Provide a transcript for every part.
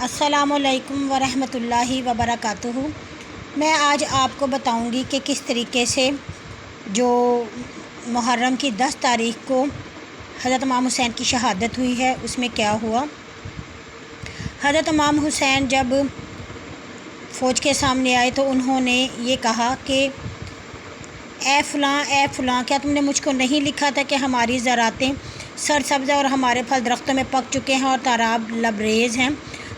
السلام علیکم ورحمۃ اللہ وبرکاتہ۔ میں آج آپ کو بتاؤں گی کہ کس طریقے سے جو محرم کی 10 تاریخ کو حضرت امام حسین کی شہادت ہوئی ہے اس میں کیا ہوا۔ حضرت امام حسین جب فوج کے سامنے آئے تو انہوں نے یہ کہا کہ اے فلاں کیا تم نے مجھ کو نہیں لکھا تھا کہ ہماری زراعتیں سرسبز اور ہمارے پھل درختوں میں پک چکے ہیں اور تاراب لبریز ہیں،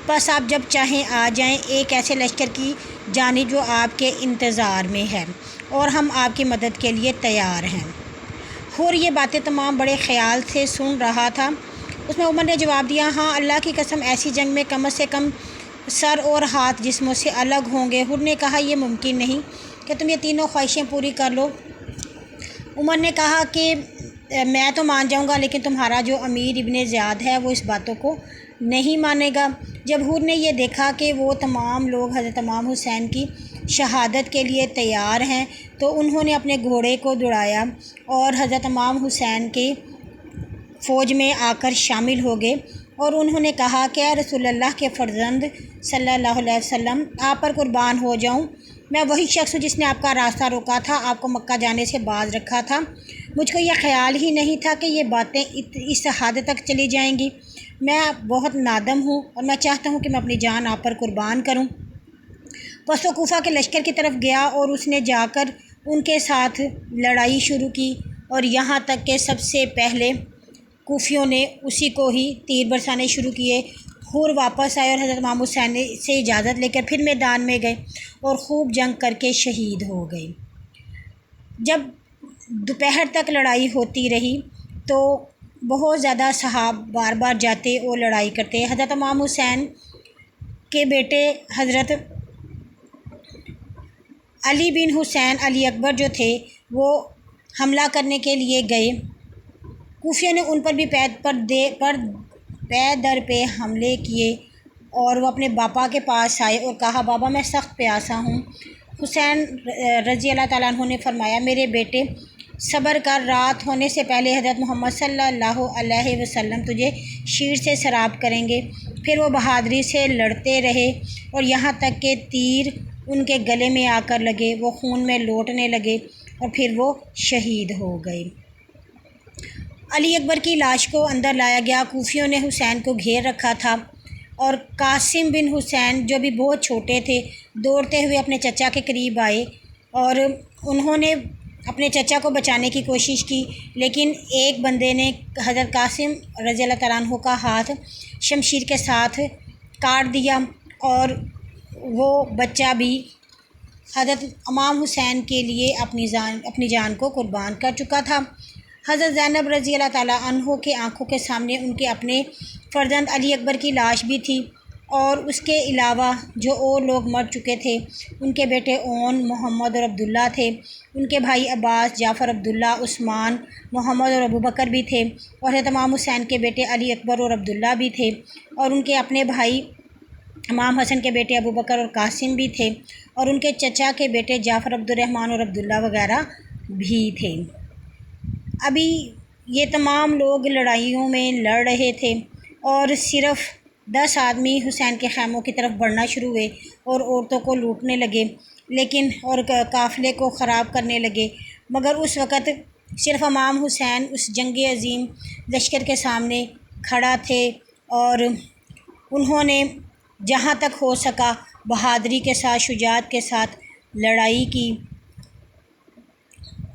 بس آپ جب چاہیں آ جائیں ایک ایسے لشکر کی جانب جو آپ کے انتظار میں ہے اور ہم آپ کی مدد کے لیے تیار ہیں۔ حور یہ باتیں تمام بڑے خیال سے سن رہا تھا۔ اس میں عمر نے جواب دیا، ہاں اللہ کی قسم ایسی جنگ میں کم سے کم سر اور ہاتھ جسموں سے الگ ہوں گے۔ حور نے کہا یہ ممکن نہیں کہ تم یہ تینوں خواہشیں پوری کر لو۔ عمر نے کہا کہ میں تو مان جاؤں گا لیکن تمہارا جو امیر ابن زیاد ہے وہ اس باتوں کو نہیں مانے گا۔ جب حور نے یہ دیکھا کہ وہ تمام لوگ حضرت امام حسین کی شہادت کے لیے تیار ہیں تو انہوں نے اپنے گھوڑے کو دوڑایا اور حضرت امام حسین کے فوج میں آ کر شامل ہو گئے اور انہوں نے کہا کہ اے رسول اللہ کے فرزند صلی اللہ علیہ وسلم، آپ پر قربان ہو جاؤں، میں وہی شخص ہوں جس نے آپ کا راستہ روکا تھا، آپ کو مکہ جانے سے باز رکھا تھا۔ مجھ کو یہ خیال ہی نہیں تھا کہ یہ باتیں اس حد تک چلی جائیں گی۔ میں بہت نادم ہوں اور میں چاہتا ہوں کہ میں اپنی جان آپ پر قربان کروں۔ پس وہ کوفہ کے لشکر کی طرف گیا اور اس نے جا کر ان کے ساتھ لڑائی شروع کی اور یہاں تک کہ سب سے پہلے کوفیوں نے اسی کو ہی تیر برسانے شروع کیے۔ حور واپس آئے اور حضرت امام حسین سے اجازت لے کر پھر میدان میں گئے اور خوب جنگ کر کے شہید ہو گئے۔ جب دوپہر تک لڑائی ہوتی رہی تو بہت زیادہ صحابہ بار بار جاتے اور لڑائی کرتے۔ حضرت امام حسین کے بیٹے حضرت علی بن حسین علی اکبر جو تھے وہ حملہ کرنے کے لیے گئے۔ کوفیوں نے ان پر بھی پے در پہ حملے کیے اور وہ اپنے باپا کے پاس آئے اور کہا، بابا میں سخت پیاسا ہوں۔ حسین رضی اللہ تعالیٰ عنہ نے فرمایا، میرے بیٹے صبر کر، رات ہونے سے پہلے حضرت محمد صلی اللہ علیہ وسلم تجھے شیر سے سیراب کریں گے۔ پھر وہ بہادری سے لڑتے رہے اور یہاں تک کہ تیر ان کے گلے میں آ کر لگے، وہ خون میں لوٹنے لگے اور پھر وہ شہید ہو گئے۔ علی اکبر کی لاش کو اندر لایا گیا۔ کوفیوں نے حسین کو گھیر رکھا تھا اور قاسم بن حسین جو بھی بہت چھوٹے تھے دوڑتے ہوئے اپنے چچا کے قریب آئے اور انہوں نے اپنے چچا کو بچانے کی کوشش کی، لیکن ایک بندے نے حضرت قاسم رضی اللہ تعالیٰ عنہ کا ہاتھ شمشیر کے ساتھ کاٹ دیا اور وہ بچہ بھی حضرت امام حسین کے لیے اپنی جان کو قربان کر چکا تھا۔ حضرت زینب رضی اللہ تعالیٰ عنہ کے آنکھوں کے سامنے ان کے اپنے فرزند علی اکبر کی لاش بھی تھی اور اس کے علاوہ جو اور لوگ مر چکے تھے، ان کے بیٹے اون، محمد اور عبداللہ تھے، ان کے بھائی عباس، جعفر، عبداللہ، عثمان، محمد اور ابوبکر بھی تھے اور حضرت امام حسین کے بیٹے علی اکبر اور عبداللہ بھی تھے اور ان کے اپنے بھائی امام حسن کے بیٹے ابوبکر اور قاسم بھی تھے اور ان کے چچا کے بیٹے جعفر، عبد الرحمن اور عبداللہ وغیرہ بھی تھے۔ ابھی یہ تمام لوگ لڑائیوں میں لڑ رہے تھے اور صرف 10 آدمی حسین کے خیموں کی طرف بڑھنا شروع ہوئے اور عورتوں کو لوٹنے لگے اور قافلے کو خراب کرنے لگے، مگر اس وقت صرف امام حسین اس جنگ عظیم لشکر کے سامنے کھڑا تھے اور انہوں نے جہاں تک ہو سکا بہادری کے ساتھ، شجاعت کے ساتھ لڑائی کی۔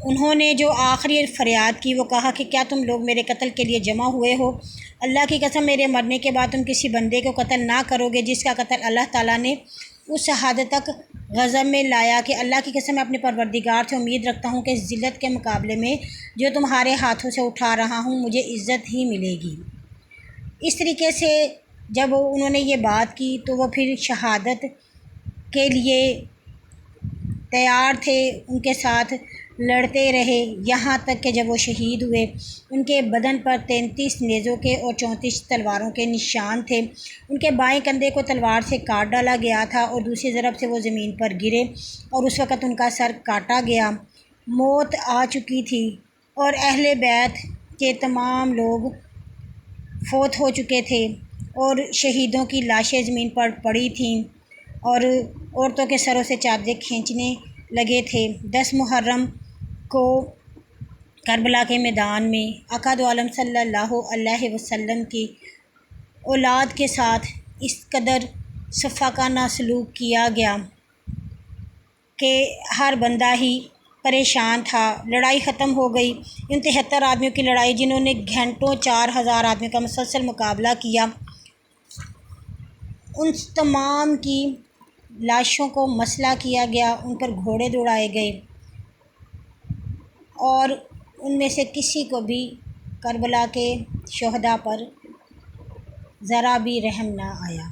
انہوں نے جو آخری فریاد کی وہ کہا کہ کیا تم لوگ میرے قتل کے لیے جمع ہوئے ہو؟ اللہ کی قسم میرے مرنے کے بعد تم کسی بندے کو قتل نہ کرو گے جس کا قتل اللہ تعالیٰ نے اس حد تک غضب میں لایا کہ اللہ کی قسم میں اپنے پروردگار سے امید رکھتا ہوں کہ ذلت کے مقابلے میں جو تمہارے ہاتھوں سے اٹھا رہا ہوں مجھے عزت ہی ملے گی۔ اس طریقے سے جب انہوں نے یہ بات کی تو وہ پھر شہادت کے لیے تیار تھے، ان کے ساتھ لڑتے رہے یہاں تک کہ جب وہ شہید ہوئے ان کے بدن پر 33 نیزوں کے اور 34 تلواروں کے نشان تھے۔ ان کے بائیں کندھے کو تلوار سے کاٹ ڈالا گیا تھا اور دوسری ضرب سے وہ زمین پر گرے اور اس وقت ان کا سر کاٹا گیا۔ موت آ چکی تھی اور اہل بیت کے تمام لوگ فوت ہو چکے تھے اور شہیدوں کی لاشیں زمین پر پڑی تھیں اور عورتوں کے سروں سے چادریں کھینچنے لگے تھے۔ 10 محرم کو کربلا کے میدان میں آقا دو عالم صلی اللہ علیہ وسلم کی اولاد کے ساتھ اس قدر شفقانہ سلوک کیا گیا کہ ہر بندہ ہی پریشان تھا۔ لڑائی ختم ہو گئی۔ ان 73 آدمیوں کی لڑائی، جنہوں نے گھنٹوں 4000 آدمیوں کا مسلسل مقابلہ کیا، ان تمام کی لاشوں کو مسلح کیا گیا، ان پر گھوڑے دوڑائے گئے اور ان میں سے کسی کو بھی کربلا کے شہداء پر ذرا بھی رحم نہ آیا۔